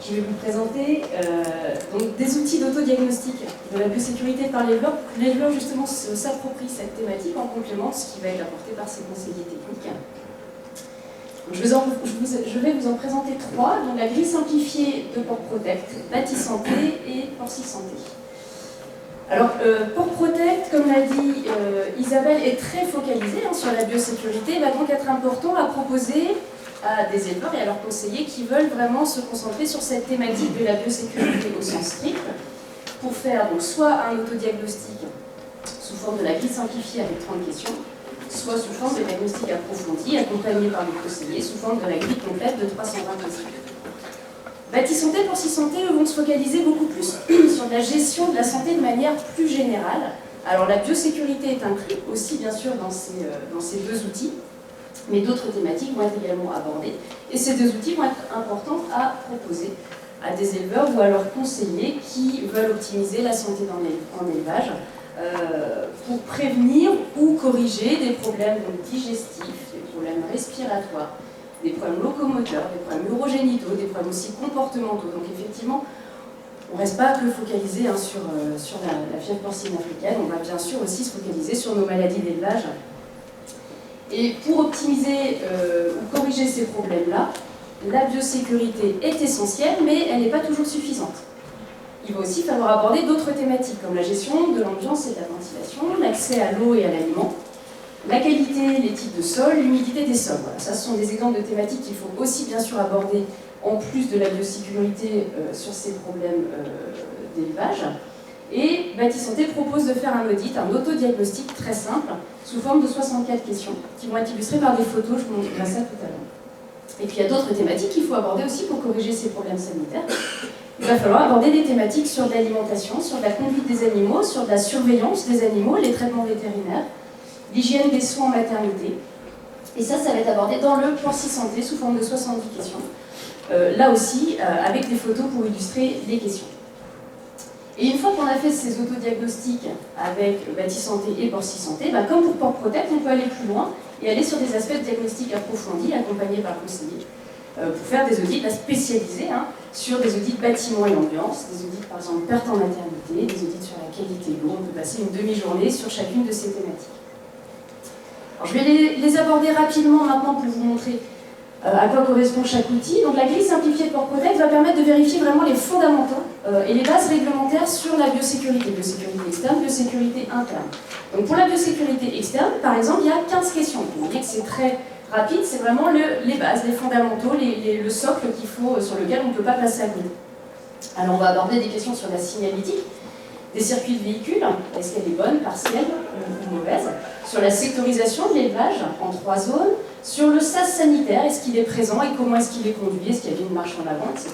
je vais vous présenter donc des outils d'autodiagnostic de la biosécurité par l'éleveur, pour que l'éleveur justement s'approprie cette thématique en complément de ce qui va être apporté par ses conseillers techniques. Je vais vous en présenter 3, donc la grille simplifiée de Porc Protect, Bâti Santé et Porci Santé. Alors, Porc Protect, comme l'a dit Isabelle, est très focalisé sur la biosécurité. Il va donc être important à proposer à des éleveurs et à leurs conseillers qui veulent vraiment se concentrer sur cette thématique de la biosécurité au sens strict, pour faire donc soit un autodiagnostic sous forme de la grille simplifiée avec 30 questions, soit sous forme de diagnostic approfondi accompagné par les conseillers sous forme de la grille complète de 320 questions. Bâti Santé, Porci Santé, eux, vont se focaliser beaucoup plus sur la gestion de la santé de manière plus générale. Alors la biosécurité est inclue aussi bien sûr dans ces deux outils, mais d'autres thématiques vont être également abordées. Et ces deux outils vont être importants à proposer à des éleveurs ou à leurs conseillers qui veulent optimiser la santé en élevage pour prévenir ou corriger des problèmes digestifs, des problèmes respiratoires, des problèmes locomoteurs, des problèmes urogénitaux, des problèmes aussi comportementaux. Donc effectivement, on ne reste pas que focalisé sur la fièvre porcine africaine, on va bien sûr aussi se focaliser sur nos maladies d'élevage. Et pour optimiser ou corriger ces problèmes-là, la biosécurité est essentielle, mais elle n'est pas toujours suffisante. Il va aussi falloir aborder d'autres thématiques, comme la gestion de l'ambiance et de la ventilation, l'accès à l'eau et à l'aliment, la qualité, les types de sol, l'humidité des sols. Voilà, ça, ce sont des exemples de thématiques qu'il faut aussi bien sûr aborder en plus de la biosécurité sur ces problèmes d'élevage. Et Bâti Santé propose de faire un audit, un autodiagnostic très simple, sous forme de 64 questions, qui vont être illustrées par des photos, je vous montrerai ça tout à l'heure. Et puis il y a d'autres thématiques qu'il faut aborder aussi pour corriger ces problèmes sanitaires. Il va falloir aborder des thématiques sur l'alimentation, sur la conduite des animaux, sur la surveillance des animaux, les traitements vétérinaires, l'hygiène des soins en maternité. Et ça va être abordé dans le Porci Santé sous forme de 70 questions. Là aussi, avec des photos pour illustrer les questions. Et une fois qu'on a fait ces autodiagnostics avec Bâti Santé et Porci Santé, comme pour Porc Protect, on peut aller plus loin et aller sur des aspects de diagnostic approfondis, accompagnés par le conseiller, pour faire des audits spécialisés sur des audits bâtiments et ambiance, des audits par exemple perte en maternité, des audits sur la qualité de l'eau. On peut passer une demi-journée sur chacune de ces thématiques. Alors, je vais les aborder rapidement maintenant pour vous montrer à quoi correspond chaque outil. Donc la grille simplifiée de Porc Protect va permettre de vérifier vraiment les fondamentaux et les bases réglementaires sur la biosécurité, biosécurité externe, biosécurité interne. Donc pour la biosécurité externe, par exemple, il y a 15 questions. Vous voyez que c'est très rapide, c'est vraiment les bases, les fondamentaux, le socle qu'il faut, sur lequel on ne peut pas passer à côté. Alors on va aborder des questions sur la signalétique, des circuits de véhicules, est-ce qu'elle est bonne, partielle ou mauvaise, sur la sectorisation de l'élevage en 3 zones, sur le sas sanitaire, est-ce qu'il est présent et comment est-ce qu'il est conduit, est-ce qu'il y a bien une marche en avant, etc.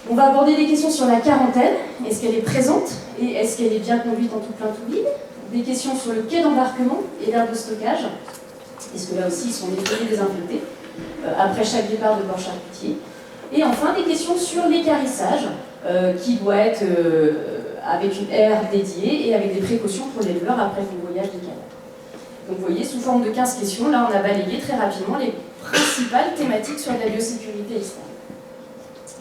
On va aborder des questions sur la quarantaine, est-ce qu'elle est présente et est-ce qu'elle est bien conduite en tout plein tout vide, des questions sur le quai d'embarquement et l'aire de stockage, est-ce que là aussi ils sont nettoyés, désinfectés après chaque départ de bord charcutier, et enfin des questions sur l'équarrissage qui doit être avec une aire dédiée et avec des précautions pour l'éleveur après le voyage des cadavres. Donc vous voyez, sous forme de 15 questions, là on a balayé très rapidement les principales thématiques sur la biosécurité externe.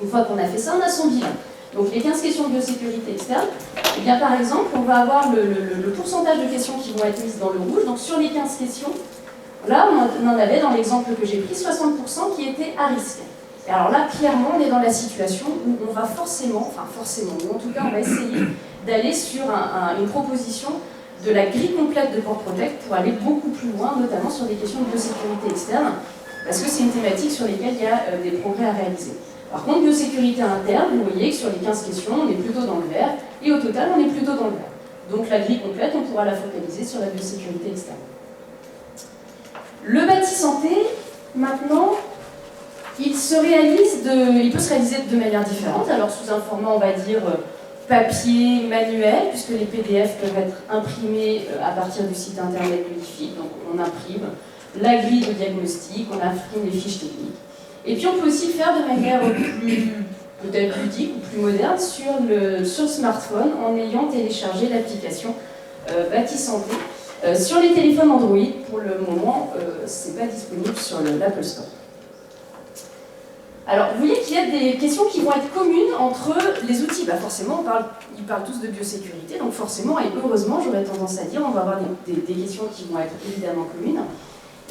Une fois qu'on a fait ça, on a son bilan. Donc les 15 questions de biosécurité externe, eh bien, par exemple, on va avoir le pourcentage de questions qui vont être mises dans le rouge. Donc sur les 15 questions, là on en avait dans l'exemple que j'ai pris 60% qui étaient à risque. Et alors là, clairement, on est dans la situation où on va forcément, ou en tout cas on va essayer d'aller sur une proposition de la grille complète de Porc Protect pour aller beaucoup plus loin, notamment sur des questions de biosécurité externe, parce que c'est une thématique sur laquelle il y a des progrès à réaliser. Par contre, biosécurité interne, vous voyez que sur les 15 questions, on est plutôt dans le vert, et au total, on est plutôt dans le vert. Donc la grille complète, on pourra la focaliser sur la biosécurité externe. Le Bâti Santé, maintenant, il peut se réaliser de manière différente. Alors sous un format, on va dire, papier, manuel, puisque les PDF peuvent être imprimés à partir du site internet de l'IFIP. Donc on imprime la grille de diagnostic, on imprime les fiches techniques. Et puis on peut aussi le faire de manière plus peut-être ludique ou plus moderne sur le smartphone en ayant téléchargé l'application Bâti Santé. Sur les téléphones Android, pour le moment, ce n'est pas disponible sur l'Apple Store. Alors, vous voyez qu'il y a des questions qui vont être communes entre les outils. Bah forcément, ils parlent tous de biosécurité, donc forcément, et heureusement, j'aurais tendance à dire, on va avoir des questions qui vont être évidemment communes.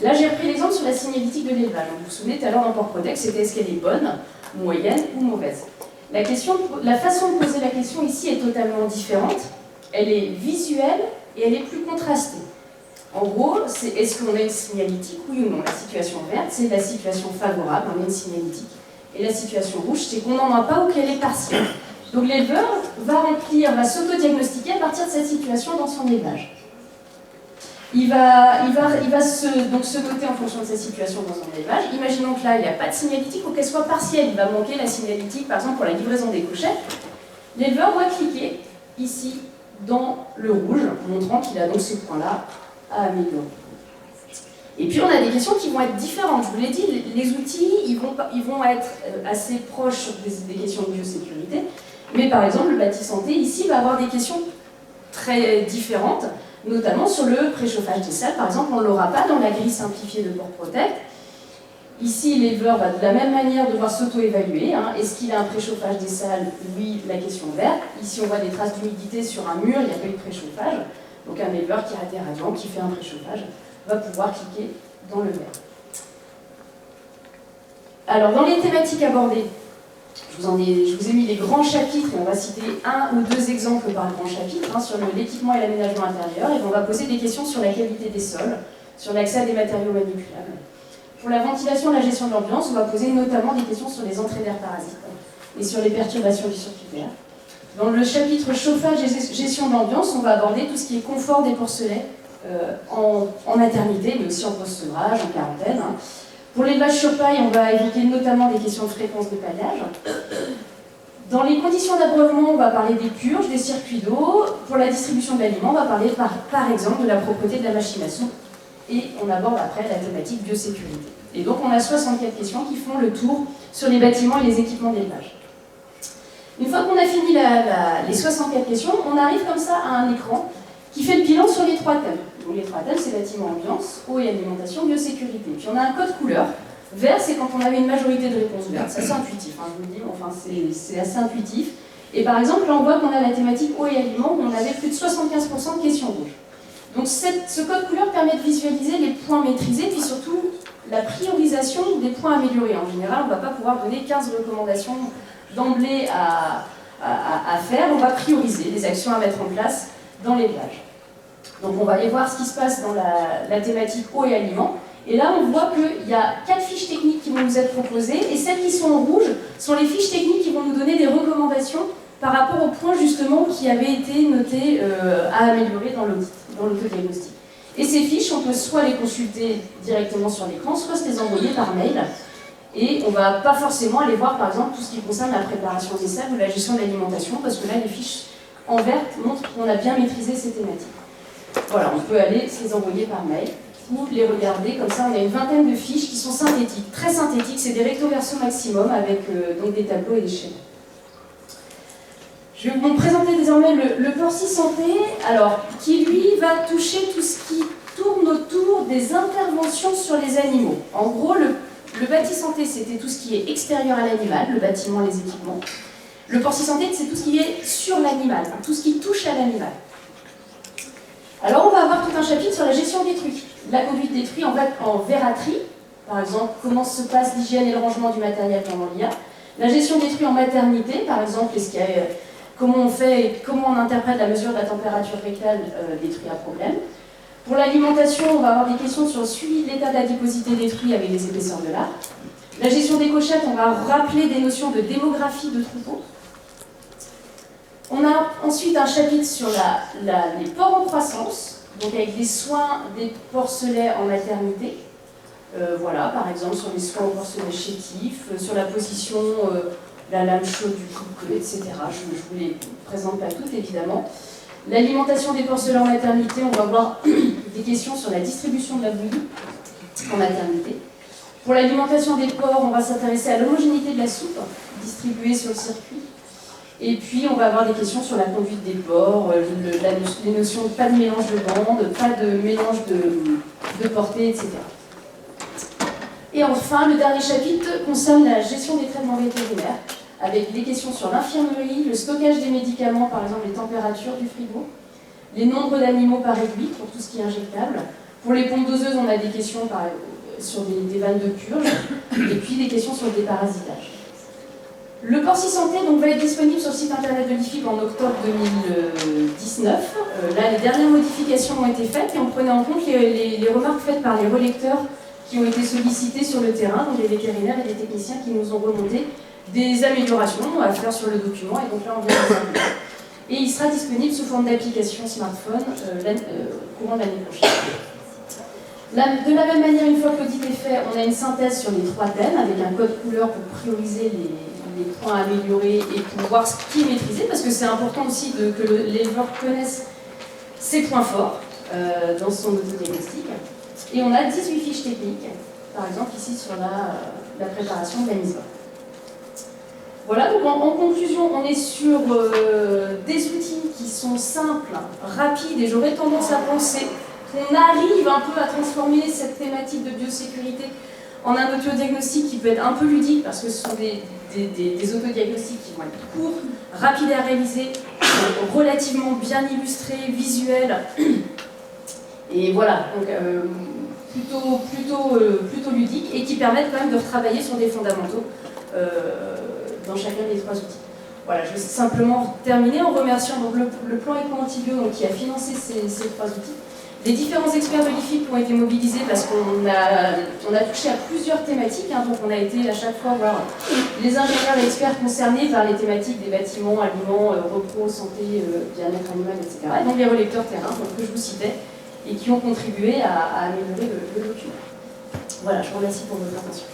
Là, j'ai repris l'exemple sur la signalétique de l'élevage. Vous vous souvenez, tout à l'heure, dans Porc Protect, c'était est-ce qu'elle est bonne, moyenne ou mauvaise. La façon de poser la question ici est totalement différente. Elle est visuelle et elle est plus contrastée. En gros, c'est est-ce qu'on a une signalétique, oui ou non. La situation verte, c'est la situation favorable, on a une signalétique. Et la situation rouge, c'est qu'on n'en a pas ou qu'elle est partielle. Donc l'éleveur va s'auto-diagnostiquer à partir de cette situation dans son élevage. Il va donc se noter en fonction de sa situation dans son élevage. Imaginons que là, il n'y a pas de signalétique ou qu'elle soit partielle. Il va manquer la signalétique, par exemple, pour la livraison des cochettes. L'éleveur doit cliquer ici dans le rouge, montrant qu'il a donc ce point-là à améliorer. Et puis on a des questions qui vont être différentes. Je vous l'ai dit, les outils, ils vont être assez proches des questions de biosécurité. Mais par exemple, le bâti santé, ici, va avoir des questions très différentes, notamment sur le préchauffage des salles. Par exemple, on ne l'aura pas dans la grille simplifiée de Porc Protect. Ici, l'éleveur va de la même manière devoir s'auto-évaluer. Est-ce qu'il a un préchauffage des salles? Oui, la question verte. Ici, on voit des traces d'humidité sur un mur, il n'y a pas eu de préchauffage. Donc un éleveur qui a des radiants, qui fait un préchauffage, va pouvoir cliquer dans le vert. Alors, dans les thématiques abordées, je vous ai mis les grands chapitres, et on va citer un ou deux exemples par grand chapitre, sur l'équipement et l'aménagement intérieur, et on va poser des questions sur la qualité des sols, sur l'accès à des matériaux manipulables. Pour la ventilation et la gestion de l'ambiance, on va poser notamment des questions sur les entrées d'air parasites et sur les perturbations du circuit d'air. Dans le chapitre chauffage et gestion de l'ambiance, on va aborder tout ce qui est confort des porcelets en maternité, mais aussi en post-sevrage, en quarantaine. Pour l'élevage chopaille, on va évoquer notamment des questions de fréquence de paillage. Dans les conditions d'abreuvement, on va parler des purges, des circuits d'eau. Pour la distribution de l'aliments, on va parler par exemple de la propreté de la machine à soupe. Et on aborde après la thématique biosécurité. Et donc on a 64 questions qui font le tour sur les bâtiments et les équipements d'élevage. Une fois qu'on a fini les 64 questions, on arrive comme ça à un écran qui fait le bilan sur les 3 thèmes. Donc les 3 thèmes, c'est bâtiment, ambiance, eau et alimentation, biosécurité. Puis on a un code couleur. Vert, c'est quand on avait une majorité de réponses vertes. C'est assez intuitif, je vous le dis, enfin c'est assez intuitif. Et par exemple, là on voit qu'on a la thématique eau et aliments, où on avait plus de 75% de questions rouges. Donc ce code couleur permet de visualiser les points maîtrisés, puis surtout la priorisation des points améliorés. En général, on ne va pas pouvoir donner 15 recommandations d'emblée à faire, on va prioriser les actions à mettre en place dans l'élevage. Donc on va aller voir ce qui se passe dans la thématique eau et aliments. Et là, on voit qu'il y a 4 fiches techniques qui vont nous être proposées, et celles qui sont en rouge sont les fiches techniques qui vont nous donner des recommandations par rapport aux points justement qui avaient été notés à améliorer dans l'audit, dans l'autodiagnostic. Et ces fiches, on peut soit les consulter directement sur l'écran, soit se les envoyer par mail. Et on ne va pas forcément aller voir par exemple tout ce qui concerne la préparation des salles ou la gestion de l'alimentation, parce que là, les fiches en vert montrent qu'on a bien maîtrisé ces thématiques. Voilà, on peut aller se les envoyer par mail ou les regarder, comme ça on a une vingtaine de fiches qui sont synthétiques, très synthétiques, c'est des recto verso maximum avec donc des tableaux et des schémas. Je vais vous présenter désormais le Porci Santé, alors, qui lui va toucher tout ce qui tourne autour des interventions sur les animaux. En gros, le bâti santé, c'était tout ce qui est extérieur à l'animal, le bâtiment, les équipements. Le Porci Santé, c'est tout ce qui est sur l'animal, tout ce qui touche à l'animal. Alors on va avoir tout un chapitre sur la gestion des trucs. La conduite des truies en verraterie, par exemple, comment se passe l'hygiène et le rangement du matériel pendant l'IA. La gestion des truies en maternité, par exemple, comment on fait et comment on interprète la mesure de la température rectale des truies à problème. Pour l'alimentation, on va avoir des questions sur le suivi de l'état d'adiposité des truies avec les épaisseurs de lard. La gestion des cochettes, on va rappeler des notions de démographie de troupeaux. On a ensuite un chapitre sur les porcs en croissance, donc avec des soins des porcelets en maternité. Voilà, par exemple sur les soins aux porcelets chétifs, sur la position, la lame chaude du couple, etc. Je ne vous les présente pas toutes, évidemment. L'alimentation des porcelets en maternité, on va voir des questions sur la distribution de la bouillie en maternité. Pour l'alimentation des porcs, on va s'intéresser à l'homogénéité de la soupe distribuée sur le circuit. Et puis, on va avoir des questions sur la conduite des porcs, les notions de pas de mélange de bandes, pas de mélange de portée, etc. Et enfin, le dernier chapitre concerne la gestion des traitements vétérinaires, avec des questions sur l'infirmerie, le stockage des médicaments, par exemple les températures du frigo, les nombres d'animaux par aiguille pour tout ce qui est injectable. Pour les pompes doseuses, on a des questions sur des vannes de purge, et puis des questions sur le déparasitage. Le Porci-Santé va être disponible sur le site internet de l'IFIP en octobre 2019. Là, les dernières modifications ont été faites et on prenait en compte les remarques faites par les relecteurs qui ont été sollicités sur le terrain, donc les vétérinaires et les techniciens qui nous ont remonté des améliorations à faire sur le document, et donc là on vient de s'appliquer. Et il sera disponible sous forme d'application smartphone courant de l'année prochaine. De la même manière, une fois que l'audit est fait, on a une synthèse sur les 3 thèmes avec un code couleur pour prioriser les points à améliorer et pour voir ce qui est maîtrisé, parce que c'est important aussi que l'éleveur connaisse ses points forts dans son autodiagnostic. Et on a 18 fiches techniques, par exemple ici sur la préparation de la mise. Voilà, donc en conclusion, on est sur des outils qui sont simples, rapides, et j'aurais tendance à penser qu'on arrive un peu à transformer cette thématique de biosécurité en un autodiagnostic qui peut être un peu ludique, parce que ce sont des autodiagnostics qui vont être courts, rapides à réaliser, relativement bien illustrés, visuels. Et voilà, donc plutôt ludique, et qui permettent quand même de retravailler sur des fondamentaux dans chacun des 3 outils. Voilà, je vais simplement terminer en remerciant donc, le plan Eco-Antibio qui a financé ces 3 outils. Les différents experts de l'IFIP ont été mobilisés parce qu'on a touché à plusieurs thématiques, donc on a été à chaque fois voir les ingénieurs et experts concernés par les thématiques des bâtiments, aliments, repos, santé, bien-être animal, etc. Et donc les relecteurs terrain que je vous citais et qui ont contribué à améliorer le document. Voilà, je vous remercie pour votre attention.